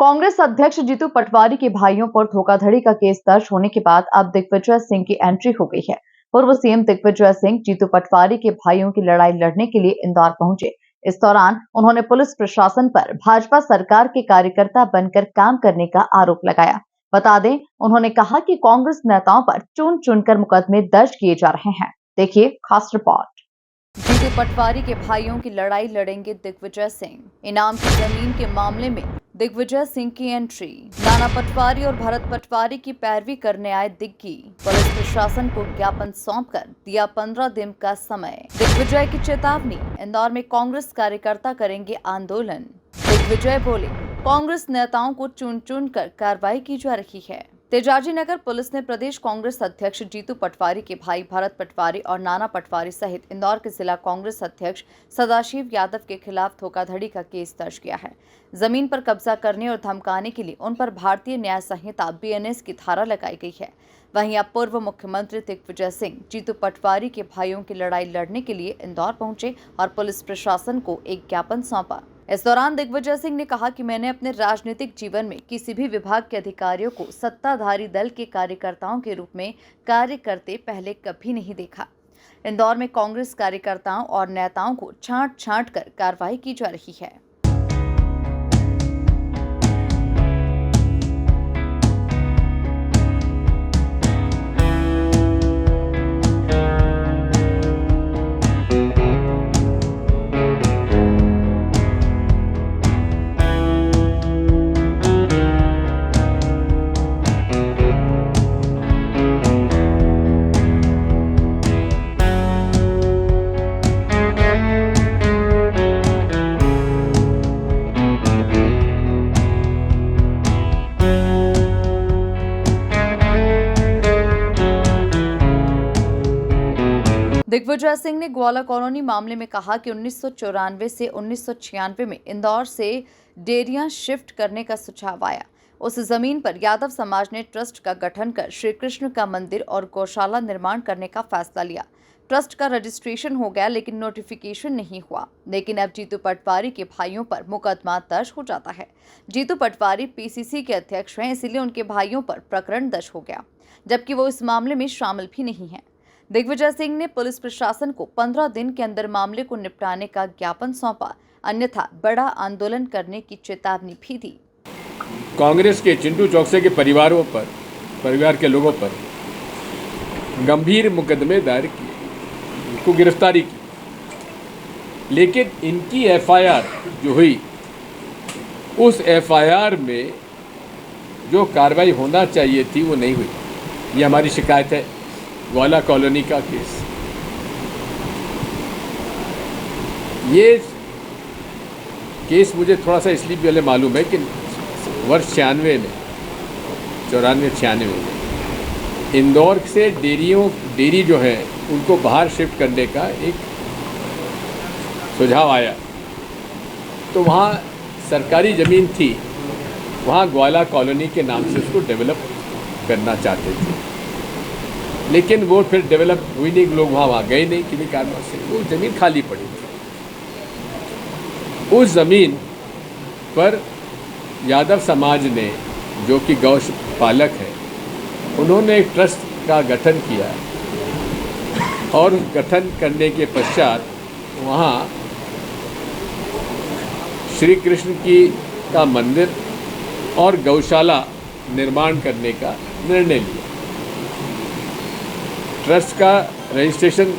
कांग्रेस अध्यक्ष जीतू पटवारी के भाइयों पर धोखाधड़ी का केस दर्ज होने के बाद अब दिग्विजय सिंह की एंट्री हो गई है। पूर्व सीएम दिग्विजय सिंह जीतू पटवारी के भाइयों की लड़ाई लड़ने के लिए इंदौर पहुंचे। इस दौरान उन्होंने पुलिस प्रशासन पर भाजपा सरकार के कार्यकर्ता बनकर काम करने का आरोप लगाया। बता दें, उन्होंने कहा कि कांग्रेस नेताओं पर चुन चुनकर मुकदमे दर्ज किए जा रहे हैं। देखिए खास रिपोर्ट। जीतू पटवारी के भाइयों की लड़ाई लड़ेंगे दिग्विजय सिंह। इनाम की जमीन के मामले में दिग्विजय सिंह की एंट्री। नाना पटवारी और भरत पटवारी की पैरवी करने आए दिग्गी। पुलिस प्रशासन को ज्ञापन सौंपकर दिया 15 दिन का समय। दिग्विजय की चेतावनी, इंदौर में कांग्रेस कार्यकर्ता करेंगे आंदोलन। दिग्विजय बोले, कांग्रेस नेताओं को चुन चुन कर कार्रवाई की जा रही है। तेजाजी नगर पुलिस ने प्रदेश कांग्रेस अध्यक्ष जीतू पटवारी के भाई भरत पटवारी और नाना पटवारी सहित इंदौर के जिला कांग्रेस अध्यक्ष सदाशिव यादव के खिलाफ धोखाधड़ी का केस दर्ज किया है। जमीन पर कब्जा करने और धमकाने के लिए उन पर भारतीय न्याय संहिता BNS की धारा लगाई गई है। वहीं अब पूर्व मुख्यमंत्री दिग्विजय सिंह जीतू पटवारी के भाइयों की लड़ाई लड़ने के लिए इंदौर पहुंचे और पुलिस प्रशासन को एक ज्ञापन सौंपा। इस दौरान दिग्विजय सिंह ने कहा कि मैंने अपने राजनीतिक जीवन में किसी भी विभाग के अधिकारियों को सत्ताधारी दल के कार्यकर्ताओं के रूप में कार्य करते पहले कभी नहीं देखा। इंदौर में कांग्रेस कार्यकर्ताओं और नेताओं को छांट छांट कर कार्रवाई की जा रही है। दिग्विजय सिंह ने ग्वाला कॉलोनी मामले में कहा कि 1994 से 1996 में इंदौर से डेयरियां शिफ्ट करने का सुझाव आया। उस जमीन पर यादव समाज ने ट्रस्ट का गठन कर श्री कृष्ण का मंदिर और गौशाला निर्माण करने का फैसला लिया। ट्रस्ट का रजिस्ट्रेशन हो गया, लेकिन नोटिफिकेशन नहीं हुआ। लेकिन अब जीतू पटवारी के भाइयों पर मुकदमा दर्ज हो जाता है। जीतू पटवारी PCC के अध्यक्ष हैं, इसलिए उनके भाइयों पर प्रकरण दर्ज हो गया, जबकि वो इस मामले में शामिल भी नहीं है। दिग्विजय सिंह ने पुलिस प्रशासन को 15 दिन के अंदर मामले को निपटाने का ज्ञापन सौंपा, अन्यथा बड़ा आंदोलन करने की चेतावनी भी दी। कांग्रेस के चिंटू चौकसे के परिवार के लोगों पर गंभीर मुकदमे दायर किए, उनको गिरफ्तारी की, लेकिन इनकी FIR जो हुई, उस FIR में जो कार्रवाई होना चाहिए थी वो नहीं हुई। ये हमारी शिकायत है। ग्वाला कॉलोनी का केस, ये केस मुझे थोड़ा सा इसलिए पहले मालूम है कि वर्ष 94-96 में इंदौर से डेयरी जो है उनको बाहर शिफ्ट करने का एक सुझाव आया, तो वहाँ सरकारी ज़मीन थी, वहाँ ग्वाला कॉलोनी के नाम से उसको डेवलप करना चाहते थे, लेकिन वो फिर डेवलप हुई नहीं। लोग वहाँ गए नहीं, किसी कारणों से वो ज़मीन खाली पड़ी थी। उस ज़मीन पर यादव समाज ने, जो कि गौ पालक है, उन्होंने एक ट्रस्ट का गठन किया और गठन करने के पश्चात वहाँ श्री कृष्ण का मंदिर और गौशाला निर्माण करने का निर्णय लिया। ट्रस्ट का रजिस्ट्रेशन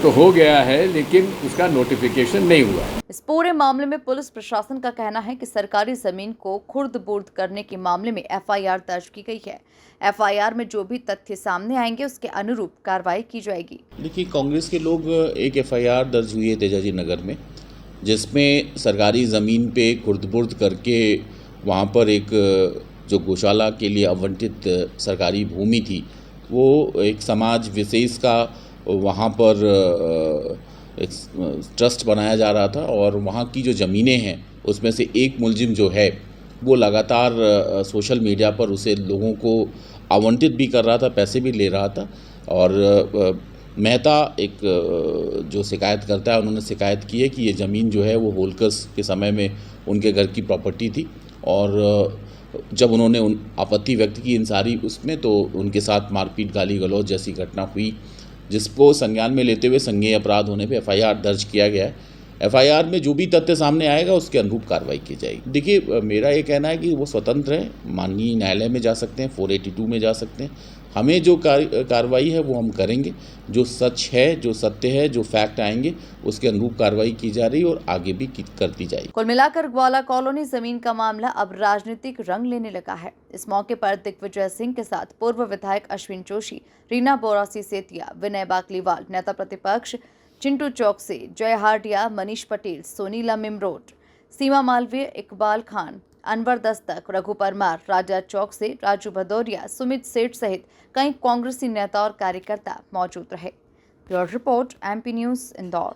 तो हो गया है, लेकिन उसका नोटिफिकेशन नहीं हुआ। इस पूरे मामले में पुलिस प्रशासन का कहना है कि सरकारी जमीन को खुर्द-बुर्द करने के मामले में FIR दर्ज की गई है। FIR में जो भी तथ्य सामने आएंगे उसके अनुरूप कार्रवाई की जाएगी। देखिए, कांग्रेस के लोग एक FIR दर्ज हुई है तेजाजी नगर में, जिसमें सरकारी ज़मीन पे खुर्द-बुर्द करके वहाँ पर एक जो गौशाला के लिए आवंटित सरकारी भूमि थी, वो एक समाज विशेष का वहाँ पर एक ट्रस्ट बनाया जा रहा था, और वहाँ की जो ज़मीनें हैं उसमें से एक मुलजिम जो है वो लगातार सोशल मीडिया पर उसे लोगों को आवंटित भी कर रहा था, पैसे भी ले रहा था। और मेहता एक जो शिकायत करता है, उन्होंने शिकायत की है कि ये ज़मीन जो है वो होलकर्स के समय में उनके घर की प्रॉपर्टी थी, और जब उन्होंने आपत्ति व्यक्त की इन सारी उसमें, तो उनके साथ मारपीट, गाली गलौज जैसी घटना हुई, जिसको संज्ञान में लेते हुए संज्ञेय अपराध होने पे एफआईआर दर्ज किया गया है। एफआईआर में जो भी तथ्य सामने आएगा उसके अनुरूप कार्रवाई की जाएगी। देखिए, मेरा ये कहना है कि वो स्वतंत्र है, माननीय न्यायालय में जा सकते हैं, 482 में जा सकते हैं। हमें जो कार्रवाई है वो हम करेंगे, जो सच है, जो सत्य है, जो फैक्ट आएंगे उसके अनुरूप कार्रवाई की जा रही है और आगे भी करती जाएगी। कुल मिलाकर ग्वाला कॉलोनी जमीन का मामला अब राजनीतिक रंग लेने लगा है। इस मौके पर दिग्विजय सिंह के साथ पूर्व विधायक अश्विन जोशी, रीना बोरासी सेतिया, विनय बाकलीवाल, नेता प्रतिपक्ष चिंटू चौकसे, जय हार्डिया, मनीष पटेल, सोनीला मिमरोड, सीमा मालवीय, इकबाल खान, अनवर दस्तक, रघु परमार, राजा चौक से राजू भदौरिया, सुमित सेठ सहित कई कांग्रेसी नेता और कार्यकर्ता मौजूद रहे। Bureau report, MP news, Indore.